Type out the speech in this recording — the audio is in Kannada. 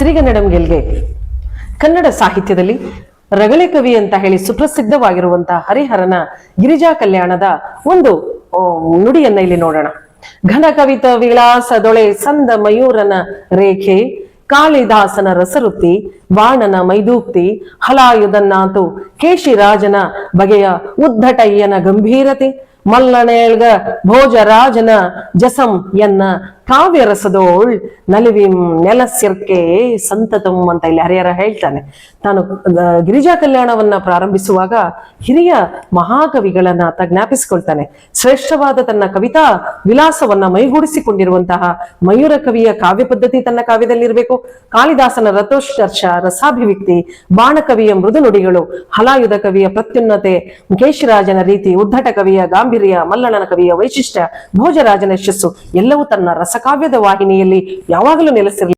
ಸಿರಿಗನ್ನಡಂ ಗೆಲ್ಗೆ ಕನ್ನಡ ಸಾಹಿತ್ಯದಲ್ಲಿ ರಗಳೆ ಕವಿ ಅಂತ ಹೇಳಿ ಸುಪ್ರಸಿದ್ಧವಾಗಿರುವಂತಹ ಹರಿಹರನ ಗಿರಿಜಾ ಕಲ್ಯಾಣದ ಒಂದು ನುಡಿಯನ್ನ ಇಲ್ಲಿ ನೋಡೋಣ. ಘನ ಕವಿತ ವಿಳಾಸದೊಳೆ ಸಂದ ಮಯೂರನ ರೇಖೆ, ಕಾಳಿದಾಸನ ರಸರುತ್ತಿ, ಬಾಣನ ಮೈದೂಕ್ತಿ, ಹಲಾಯುಧನ್ನಾತು ಕೇಶಿರಾಜನ ಬಗೆಯ ಉದ್ಧಟಯ್ಯನ ಗಂಭೀರತೆ, ಮಲ್ಲನೇಳ್ಗ ಭೋಜರಾಜನ ಜಸಂ ಎನ್ನ ಕಾವ್ಯ ರಸದೋಳ್ ನಲಿವಿಂ ನೆಲಸಿರ್ಕೆ ಸಂತತಂ ಅಂತ ಇಲ್ಲಿ ಹರಿಹರ ಹೇಳ್ತಾನೆ. ತಾನು ಗಿರಿಜಾ ಕಲ್ಯಾಣವನ್ನ ಪ್ರಾರಂಭಿಸುವಾಗ ಹಿರಿಯ ಮಹಾಕವಿಗಳನ್ನ ಆತ ಜ್ಞಾಪಿಸಿಕೊಳ್ತಾನೆ. ಶ್ರೇಷ್ಠವಾದ ತನ್ನ ಕವಿತಾ ವಿಲಾಸವನ್ನ ಮೈಗೂಡಿಸಿಕೊಂಡಿರುವಂತಹ ಮಯೂರ ಕವಿಯ ಕಾವ್ಯ ಪದ್ಧತಿ ತನ್ನ ಕಾವ್ಯದಲ್ಲಿರಬೇಕು. ಕಾಳಿದಾಸನ ರಥೋತ್ಕರ್ಷ, ರಸಾಭಿವ್ಯಕ್ತಿ, ಬಾಣಕವಿಯ ಮೃದು ನುಡಿಗಳು, ಹಲಾಯುಧ ಕವಿಯ ಪ್ರತ್ಯುನ್ನತೆ, ಕೇಶಿರಾಜನ ರೀತಿ, ಉದ್ಧಟ ಕವಿಯ ಗಾಂಭೀರ್ಯ, ಮಲ್ಲಣನ ಕವಿಯ ವೈಶಿಷ್ಟ್ಯ, ಭೋಜರಾಜನ ಯಶಸ್ಸು ಎಲ್ಲವೂ ತನ್ನ ರಸಕಾವ್ಯದ ವಾಹಿನಿಯಲ್ಲಿ ಯಾವಾಗಲೂ ನೆಲೆಸಿರಲಿ.